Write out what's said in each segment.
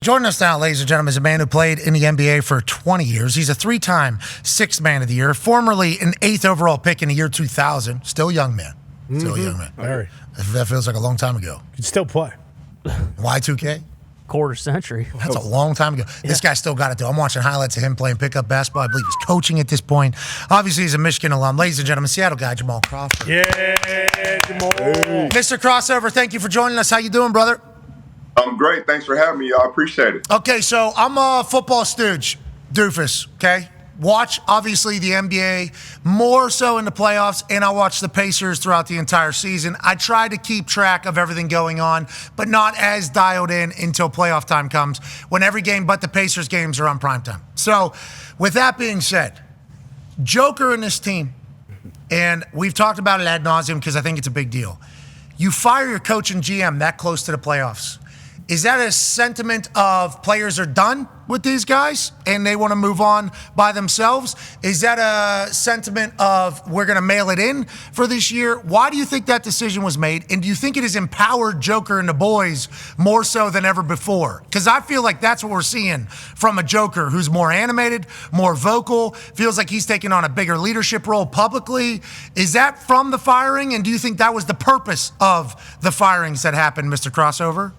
Joining us now, ladies and gentlemen, is a man who played in the NBA for 20 years. He's a 3-time Sixth Man of the Year, formerly an 8th overall pick in the year 2000. Still a young man. Still a young man. Very. That feels like a long time ago. You can still play. Y2K? Quarter century. That's a long time ago. This guy still got it, though. I'm watching highlights of him playing pickup basketball. I believe he's coaching at this point. Obviously, he's a Michigan alum. Ladies and gentlemen, Seattle guy, Jamal Crawford. Yeah, Jamal. Hey. Mr. Crossover, thank you for joining us. How you doing, brother? I'm great. Thanks for having me, y'all. I appreciate it. Okay, so I'm a football stooge, doofus, okay? Watch, obviously, the NBA, more so in the playoffs, and I watch the Pacers throughout the entire season. I try to keep track of everything going on, but not as dialed in until playoff time comes, when every game but the Pacers games are on primetime. So, with that being said, Joker and this team, and we've talked about it ad nauseum because I think it's a big deal. You fire your coach and GM that close to the playoffs. Is that a sentiment of players are done with these guys and they want to move on by themselves? Is that a sentiment of we're going to mail it in for this year? Why do you think that decision was made? And do you think it has empowered Joker and the boys more so than ever before? Because I feel like that's what we're seeing from a Joker who's more animated, more vocal, feels like he's taking on a bigger leadership role publicly. Is that from the firing? And do you think that was the purpose of the firings that happened, Mr. Crossover?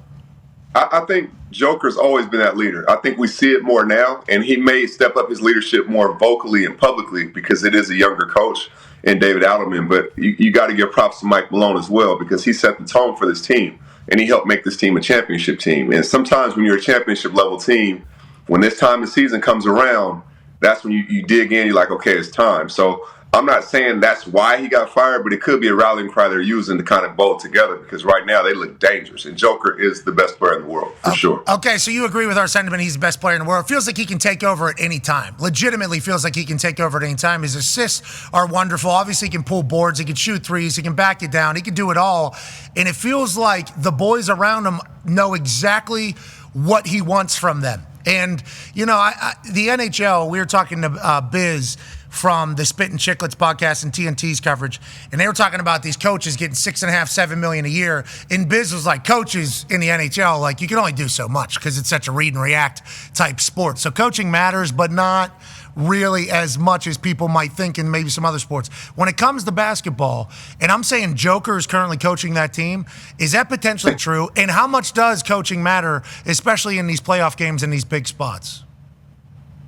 I think Joker's always been that leader. I think we see it more now, and he may step up his leadership more vocally and publicly because it is a younger coach in David Adelman. But you got to give props to Mike Malone as well because he set the tone for this team, and he helped make this team a championship team. And sometimes when you're a championship level team, when this time of the season comes around, that's when you dig in, you're like, okay, it's time. So I'm not saying that's why he got fired, but it could be a rallying cry they're using to kind of bowl together because right now they look dangerous. And Joker is the best player in the world, for sure. Okay, so you agree with our sentiment he's the best player in the world. Feels like he can take over at any time. Legitimately feels like he can take over at any time. His assists are wonderful. Obviously, he can pull boards. He can shoot threes. He can back it down. He can do it all. And it feels like the boys around him know exactly what he wants from them. And, you know, the NHL, we were talking to Biz from the Spit and Chicklets podcast and TNT's coverage, and they were talking about these coaches getting $6.5, $7 million a year. And Biz was like, coaches in the NHL, like, you can only do so much because it's such a read and react type sport. So coaching matters, but not really as much as people might think in maybe some other sports. When it comes to basketball, and I'm saying Joker is currently coaching that team, is that potentially true? And how much does coaching matter, especially in these playoff games and these big spots?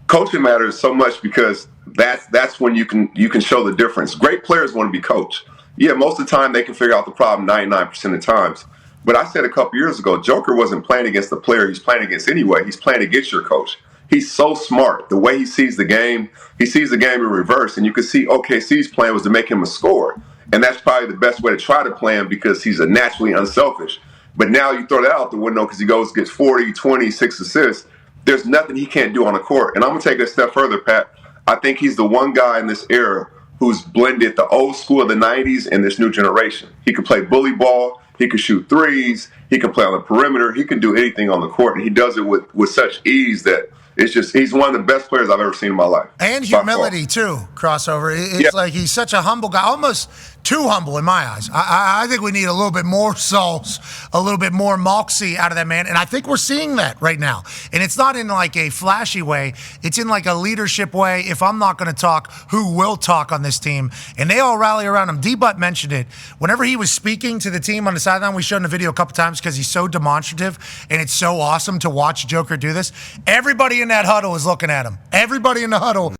Coaching matters so much because that's when you can show the difference. Great players want to be coached. Yeah, most of the time they can figure out the problem 99% of the times. But I said a couple years ago, Joker wasn't playing against the player he's playing against anyway. He's playing against your coach. He's so smart. The way he sees the game, he sees the game in reverse. And you can see OKC's plan was to make him a scorer. And that's probably the best way to try to play him because he's a naturally unselfish. But now you throw that out the window because he gets 40, 20, 6 assists. There's nothing he can't do on the court. And I'm going to take it a step further, Pat. I think he's the one guy in this era who's blended the old school of the 90s and this new generation. He can play bully ball. He can shoot threes. He can play on the perimeter. He can do anything on the court. And he does it with such ease that it's just, he's one of the best players I've ever seen in my life. And humility, too, Crossover. It's like he's such a humble guy, almost too humble in my eyes. I think we need a little bit more sauce, a little bit more moxie out of that man. And I think we're seeing that right now. And it's not in like a flashy way. It's in like a leadership way. If I'm not going to talk, who will talk on this team? And they all rally around him. D-Butt mentioned it. Whenever he was speaking to the team on the sideline, we showed in the video a couple times because he's so demonstrative and it's so awesome to watch Joker do this. Everybody in that huddle is looking at him. Everybody in the huddle.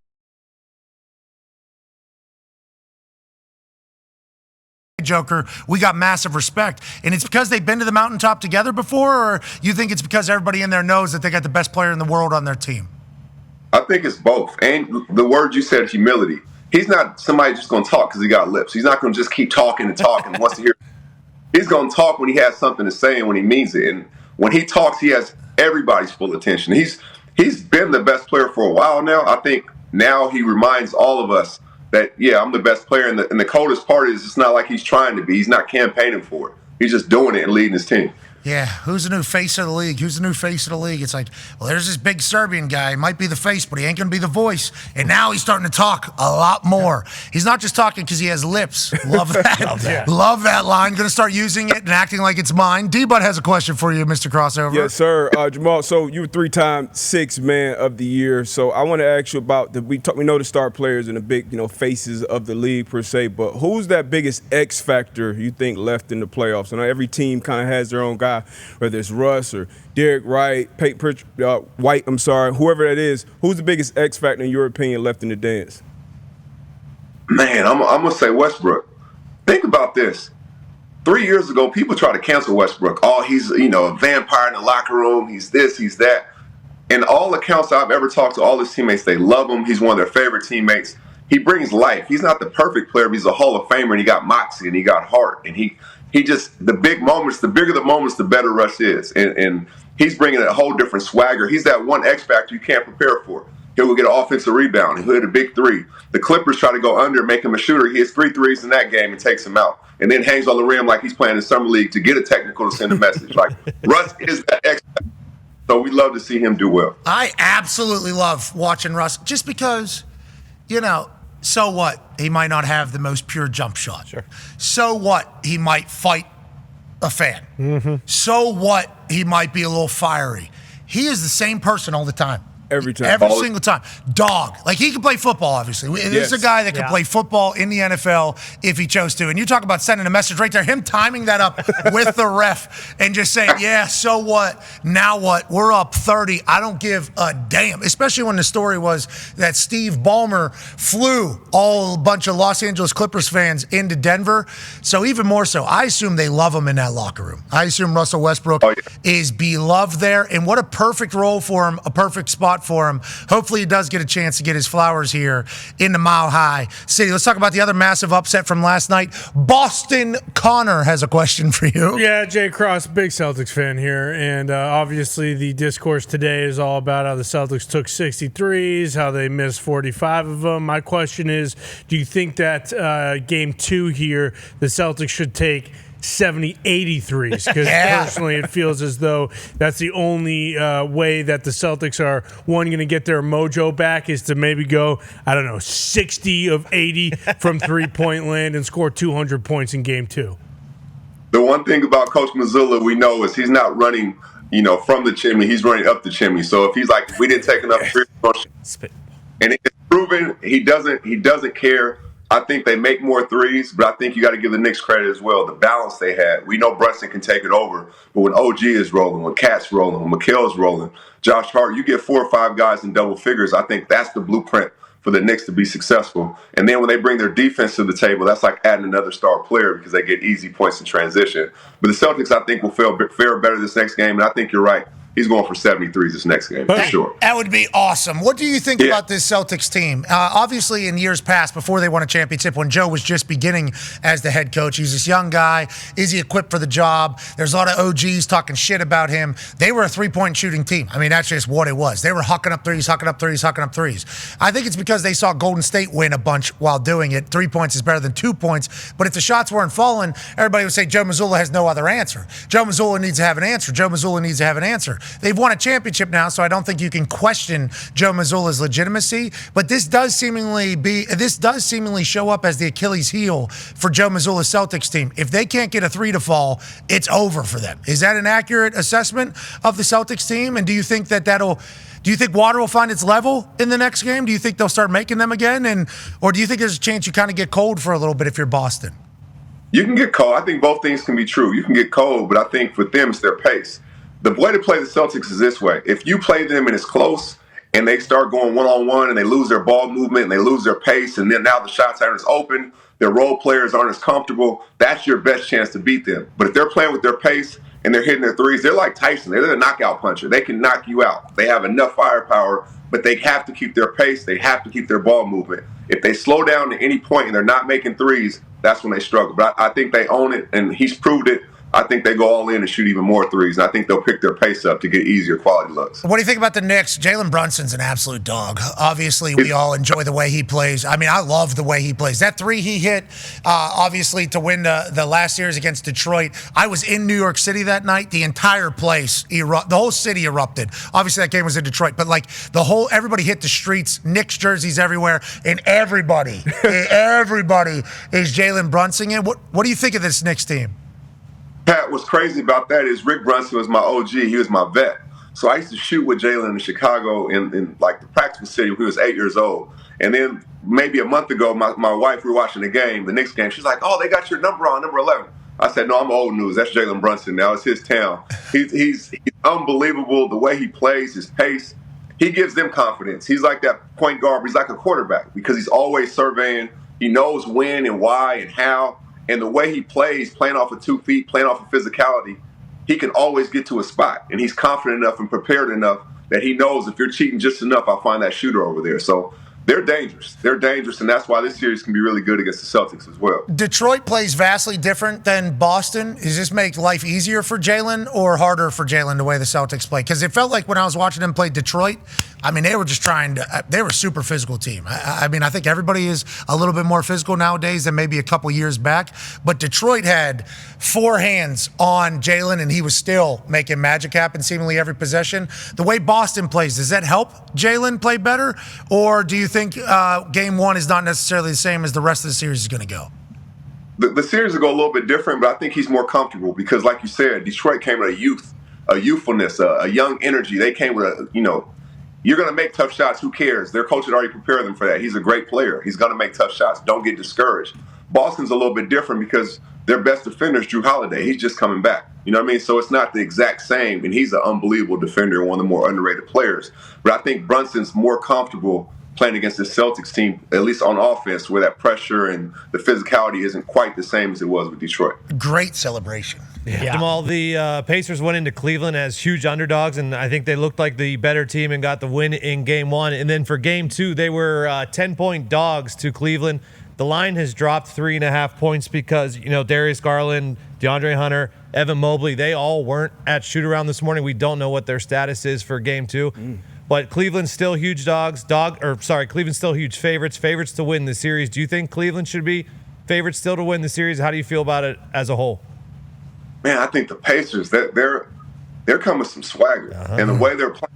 Joker, we got massive respect. And it's because they've been to the mountaintop together before, or you think it's because everybody in there knows that they got the best player in the world on their team? I think it's both. And the word you said, humility. He's not somebody just going to talk because he got lips. He's not going to just keep talking and talking and wants to hear. He's going to talk when he has something to say and when he means it. And when he talks, he has everybody's full attention. He's been the best player for a while now. I think now he reminds all of us that, yeah, I'm the best player. And the coldest part is it's not like he's trying to be. He's not campaigning for it. He's just doing it and leading his team. Yeah, who's the new face of the league? Who's the new face of the league? It's like, well, there's this big Serbian guy. He might be the face, but he ain't going to be the voice. And now he's starting to talk a lot more. He's not just talking because he has lips. Love that. Love that line. Going to start using it and acting like it's mine. D-Bud has a question for you, Mr. Crossover. Yes, sir. Jamal, so you were 3-time Sixth Man of the Year. So I want to ask you about we know the star players and the big, faces of the league per se, but who's that biggest X factor you think left in the playoffs? I know every team kind of has their own guy, whether it's Russ or Derek White, whoever that is. Who's the biggest X factor in your opinion left in the dance? Man, I'm gonna say Westbrook. Think about this. 3 years ago, people tried to cancel Westbrook. Oh, he's a vampire in the locker room. He's this, he's that. And all accounts I've ever talked to all his teammates, they love him. He's one of their favorite teammates. He brings life. He's not the perfect player, but he's a Hall of Famer, and he got moxie and he got heart, and he just, the big moments, the bigger the moments, the better Russ is. And he's bringing a whole different swagger. He's that one X factor you can't prepare for. He'll get an offensive rebound. He'll hit a big three. The Clippers try to go under, make him a shooter. He hits 3 threes in that game and takes him out. And then hangs on the rim like he's playing in Summer League to get a technical to send a message. Like, Russ is that X factor. So we love to see him do well. I absolutely love watching Russ just because, so what? He might not have the most pure jump shot. Sure. So what? He might fight a fan. Mm-hmm. So what? He might be a little fiery. He is the same person all the time. Every time. Every single time. Dog. Like, he can play football, obviously. This is a guy that can play football in the NFL if he chose to. And you talk about sending a message right there, him timing that up with the ref and just saying, yeah, so what? Now what? We're up 30. I don't give a damn. Especially when the story was that Steve Ballmer flew a bunch of Los Angeles Clippers fans into Denver. So even more so, I assume they love him in that locker room. I assume Russell Westbrook is beloved there. And what a perfect role for him, a perfect spot for him. Hopefully he does get a chance to get his flowers here in the Mile High City. Let's talk about the other massive upset from last night. Boston Connor has a question for you. Yeah, Jay Cross, big Celtics fan here. And obviously the discourse today is all about how the Celtics took 63s, how they missed 45 of them. My question is, do you think that game 2 here, the Celtics should take 70, 83s? Because personally, it feels as though that's the only way that the Celtics are, one, going to get their mojo back is to maybe go, 60 of 80 from three-point land and score 200 points in game 2. The one thing about Coach Mazzulla we know is he's not running, from the chimney. He's running up the chimney. So if he's like, we didn't take enough free throws, and it's proven he doesn't care. I think they make more threes, but I think you got to give the Knicks credit as well. The balance they had. We know Brunson can take it over, but when OG is rolling, when Cat's rolling, when Mikal's rolling, Josh Hart, you get 4 or 5 guys in double figures. I think that's the blueprint for the Knicks to be successful. And then when they bring their defense to the table, that's like adding another star player because they get easy points in transition. But the Celtics, I think, will fare better this next game, and I think you're right. He's going for 73s this next game, for sure. That would be awesome. What do you think about this Celtics team? Obviously, in years past, before they won a championship, when Joe was just beginning as the head coach, he's this young guy. Is he equipped for the job? There's a lot of OGs talking shit about him. They were a three-point shooting team. I mean, that's just what it was. They were hucking up threes. I think it's because they saw Golden State win a bunch while doing it. 3 points is better than 2 points. But if the shots weren't falling, everybody would say Joe Mazzulla has no other answer. Joe Mazzulla needs to have an answer. They've won a championship now, so I don't think you can question Joe Mazzulla's legitimacy. But this does seemingly show up as the Achilles heel for Joe Mazzulla's Celtics team. If they can't get a 3 to fall, it's over for them. Is that an accurate assessment of the Celtics team? And do you think do you think water will find its level in the next game? Do you think they'll start making them again? Or do you think there's a chance you kind of get cold for a little bit if you're Boston? You can get cold. I think both things can be true. You can get cold, but I think for them, it's their pace. The way to play the Celtics is this way. If you play them and it's close and they start going one-on-one and they lose their ball movement and they lose their pace and then now the shots aren't as open, their role players aren't as comfortable, that's your best chance to beat them. But if they're playing with their pace and they're hitting their threes, they're like Tyson. They're the knockout puncher. They can knock you out. They have enough firepower, but they have to keep their pace. They have to keep their ball movement. If they slow down at any point and they're not making threes, that's when they struggle. But I think they own it, and he's proved it. I think they go all in and shoot even more threes. And I think they'll pick their pace up to get easier quality looks. What do you think about the Knicks? Jalen Brunson's an absolute dog. Obviously, we all enjoy the way he plays. I mean, I love the way he plays. That three he hit, obviously, to win the last series against Detroit. I was in New York City that night. The entire place, the whole city erupted. Obviously, that game was in Detroit. But, like, everybody hit the streets, Knicks jerseys everywhere, and everybody is Jalen Brunson. And what do you think of this Knicks team? Pat, what's crazy about that is Rick Brunson was my OG. He was my vet. So I used to shoot with Jalen in Chicago in like the practice facility when he was 8 years old. And then maybe a month ago, my wife, we were watching the game, the Knicks game. She's like, "Oh, they got your number on, number 11." I said, "No, I'm old news. That's Jalen Brunson now. It's his town." He's unbelievable. The way he plays, his pace, he gives them confidence. He's like that point guard. He's like a quarterback because he's always surveying. He knows when and why and how. And the way he plays, playing off of 2 feet, playing off of physicality, he can always get to a spot. And he's confident enough and prepared enough that he knows if you're cheating just enough, I'll find that shooter over there. So they're dangerous. They're dangerous, and that's why this series can be really good against the Celtics as well. Detroit plays vastly different than Boston. Does this make life easier for Jalen or harder for Jalen the way the Celtics play? Because it felt like when I was watching them play Detroit, I mean, they were just they were a super physical team. I mean, I think everybody is a little bit more physical nowadays than maybe a couple years back. But Detroit had 4 hands on Jalen, and he was still making magic happen seemingly every possession. The way Boston plays, does that help Jalen play better? Or do you think game 1 is not necessarily the same as the rest of the series is going to go? The series will go a little bit different, but I think he's more comfortable because, like you said, Detroit came with a youthfulness, a young energy. They came with you're going to make tough shots. Who cares? Their coach had already prepared them for that. He's a great player. He's going to make tough shots. Don't get discouraged. Boston's a little bit different because their best defender is Drew Holiday. He's just coming back. You know what I mean? So it's not the exact same, and he's an unbelievable defender and one of the more underrated players. But I think Brunson's more comfortable playing against the Celtics team, at least on offense, where that pressure and the physicality isn't quite the same as it was with Detroit. Great celebration. Yeah. Jamal, the Pacers went into Cleveland as huge underdogs, and I think they looked like the better team and got the win in Game 1. And then for Game 2, they were 10-point dogs to Cleveland. The line has dropped 3.5 points because, Darius Garland, DeAndre Hunter, Evan Mobley, they all weren't at shoot-around this morning. We don't know what their status is for Game 2. But Cleveland's still huge Cleveland's still huge favorites to win the series. Do you think Cleveland should be favorites still to win the series? How do you feel about it as a whole? Man, I think the Pacers, they're coming with some swagger. And the way they're playing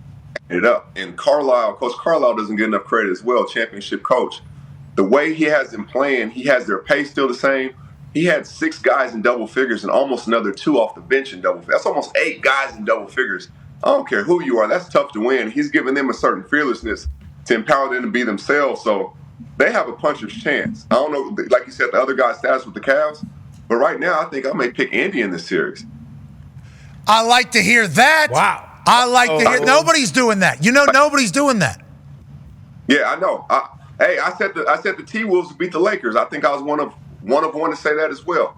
it up. And Coach Carlisle doesn't get enough credit as well, championship coach. The way he has them playing, he has their pace still the same. He had 6 guys in double figures and almost another 2 off the bench in double figures. That's almost 8 guys in double figures. I don't care who you are. That's tough to win. He's giving them a certain fearlessness to empower them to be themselves. So they have a puncher's chance. I don't know, like you said, the other guy's status with the Cavs. But right now, I think I may pick Indy in this series. I like to hear that. Wow. I like to hear. Nobody's doing that. Nobody's doing that. Yeah, I know. I said the T-Wolves beat the Lakers. I think I was one of one to say that as well.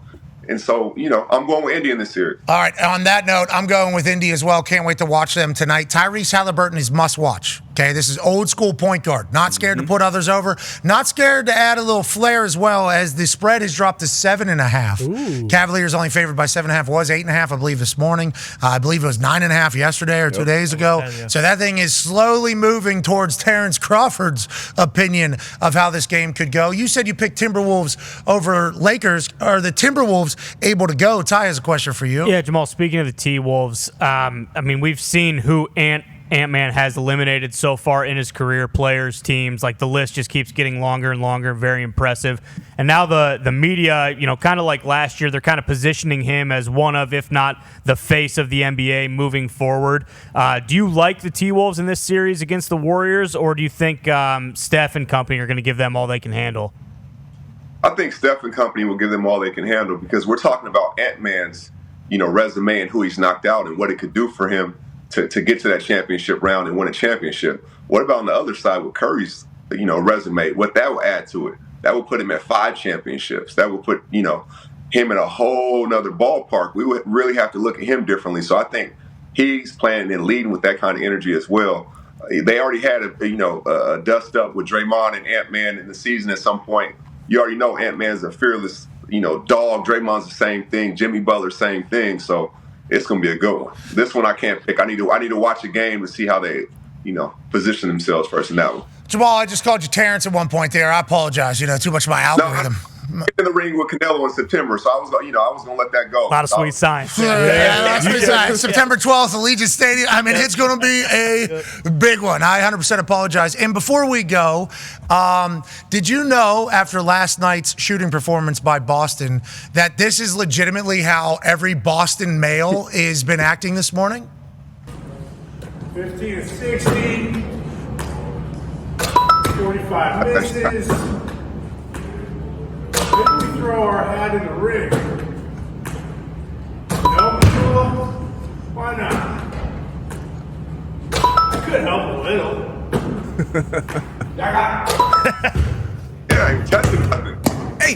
And so, I'm going with Indy in this series. All right. On that note, I'm going with Indy as well. Can't wait to watch them tonight. Tyrese Halliburton is must watch. Okay, this is old school point guard. Not scared to put others over. Not scared to add a little flair as well, as the spread has dropped to 7.5. Cavaliers only favored by 7.5. Was 8.5, I believe, this morning. I believe it was 9.5 yesterday or 2 days ago. 10, yeah. So that thing is slowly moving towards Terrence Crawford's opinion of how this game could go. You said you picked Timberwolves over Lakers. Are the Timberwolves able to go? Ty has a question for you. Yeah, Jamal, speaking of the T-Wolves, we've seen who Ant-Man has eliminated so far in his career, players, teams. Like, the list just keeps getting longer and longer. Very impressive. And now the media, kind of like last year, they're kind of positioning him as one of, if not the face of the NBA moving forward. Do you like the T-Wolves in this series against the Warriors, or do you think Steph and company are going to give them all they can handle? I think Steph and company will give them all they can handle because we're talking about Ant-Man's, resume and who he's knocked out and what it could do for him to get to that championship round and win a championship. What about on the other side with Curry's, resume? What that will add to it? That will put him at 5 championships. That will put, him in a whole nother ballpark. We would really have to look at him differently. So I think he's playing and leading with that kind of energy as well. They already had a dust up with Draymond and Ant-Man in the season at some point. You already know Ant-Man's a fearless, Dog, Draymond's the same thing. Jimmy Butler, same thing. So it's going to be a good one. This one I can't pick. I need to watch a game to see how they, position themselves first in that one. Jamal, I just called you Terrence at one point there. I apologize. Too much of my algorithm. No, in the ring with Canelo in September, so I was going to let that go. A lot of sweet signs. September 12th, Allegiant Stadium. I mean, it's going to be a big one. I 100% apologize. And before we go, did you know after last night's shooting performance by Boston that this is legitimately how every Boston male has been acting this morning? 15 and 16. 45 misses. Then we throw our hat in the ring. No, Nikola? Why not? I could help a little. Yeah, touching nothing. Hey!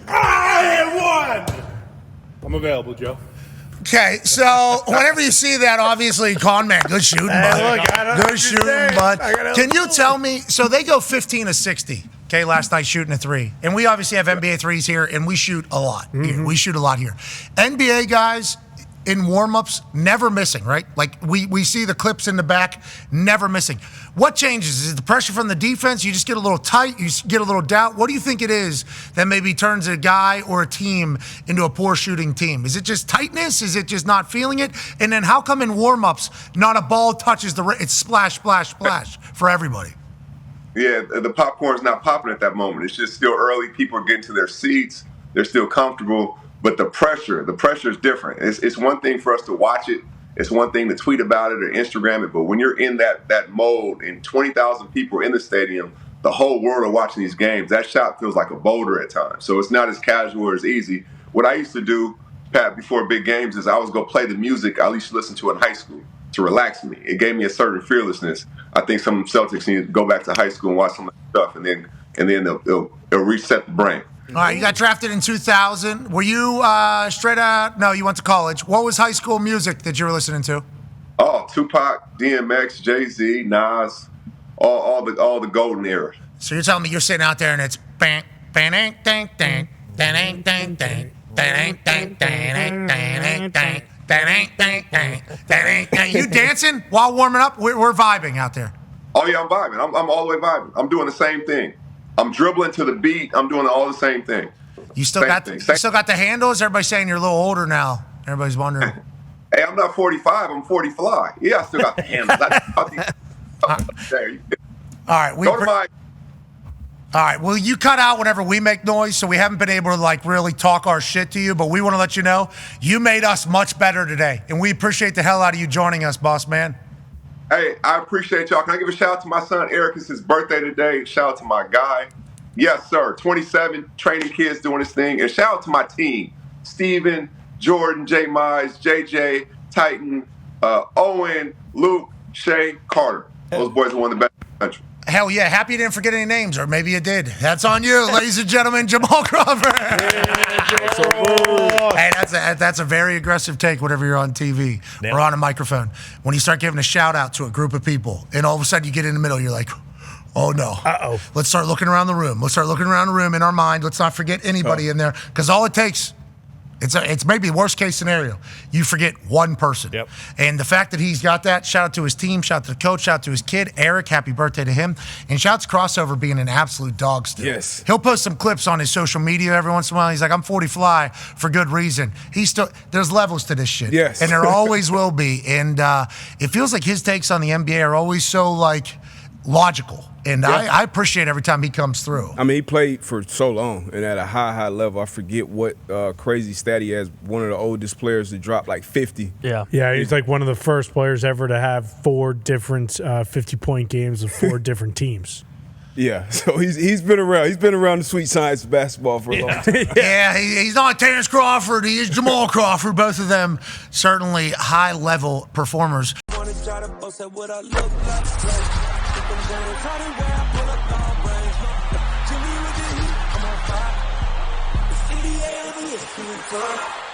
I won! I'm available, Joe. Okay, so whenever you see that, obviously, con man, good shooting, bud. Good shooting, bud. Can you tell me, so they go 15 of 60, okay, last night shooting a three. And we obviously have NBA threes here, and we shoot a lot. Here. We shoot a lot here. NBA guys in warm-ups, never missing, right? Like, we see the clips in the back, never missing. What changes? Is it the pressure from the defense? You just get a little tight? You get a little doubt? What do you think it is that maybe turns a guy or a team into a poor shooting team? Is it just tightness? Is it just not feeling it? And then how come in warm-ups, not a ball touches the rim? It's splash, splash, splash for everybody. Yeah, the popcorn's not popping at that moment. It's just still early. People are getting to their seats. They're still comfortable. But the pressure is different. It's one thing for us to watch it. It's one thing to tweet about it or Instagram it. But when you're in that mode and 20,000 people are in the stadium, the whole world are watching these games, that shot feels like a boulder at times. So it's not as casual or as easy. What I used to do, Pat, before big games is I was go play the music I used to listen to in high school to relax me. It gave me a certain fearlessness. I think some Celtics need to go back to high school and watch some of that stuff, and then it'll reset the brain. All right, you got drafted in 2000. Were you straight out? No, you went to college. What was high school music that you were listening to? Oh, Tupac, DMX, Jay-Z, Nas, all the golden era. So you're telling me you're sitting out there and it's bang, bang, dang, dang, dang, dang, dang, dang, dang, dang, dang, dang, dang, dang. You dancing while warming up? We're vibing out there. Oh yeah, I'm vibing. I'm all the way vibing. I'm doing the same thing. I'm dribbling to the beat. I'm doing all the same thing. You still got the handles? Everybody's saying you're a little older now. Everybody's wondering. Hey, I'm not 45. I'm 40 fly. Yeah, I still got the handles. All right. Well, you cut out whenever we make noise, so we haven't been able to really talk our shit to you. But we want to let you know you made us much better today, and we appreciate the hell out of you joining us, boss man. Hey, I appreciate y'all. Can I give a shout out to my son, Eric? It's his birthday today. Shout out to my guy. Yes, sir. 27, training kids doing his thing. And shout out to my team. Steven, Jordan, J. Mize, JJ, Titan, Owen, Luke, Shay, Carter. Those boys are one of the best in the country. Hell yeah. Happy you didn't forget any names, or maybe you did. That's on you, ladies and gentlemen. Jamal Crawford. Hey, that's a very aggressive take whenever you're on TV or on a microphone. When you start giving a shout out to a group of people, and all of a sudden you get in the middle, you're like, oh no. Uh-oh. Let's start looking around the room. Let's start looking around the room in our mind. Let's not forget anybody in there, because all it takes, it's maybe the worst case scenario. You forget one person. Yep. And the fact that he's got that, shout out to his team, shout out to the coach, shout out to his kid, Eric, happy birthday to him. And shout out to Crossover being an absolute dog still. Yes. He'll post some clips on his social media every once in a while. He's like, I'm 40 fly for good reason. There's levels to this shit. Yes. And there always will be. And it feels like his takes on the NBA are always so logical. And I appreciate every time he comes through. I mean, he played for so long and at a high level. I forget what crazy stat he has. One of the oldest players to drop 50. Yeah, he's one of the first players ever to have 4 different 50-point games of 4 different teams. Yeah, so he's been around. He's been around the sweet science of basketball for a long time. Yeah, he's not Terrence Crawford. He is Jamal Crawford. Both of them certainly high-level performers. I'm on fire. The city, yeah,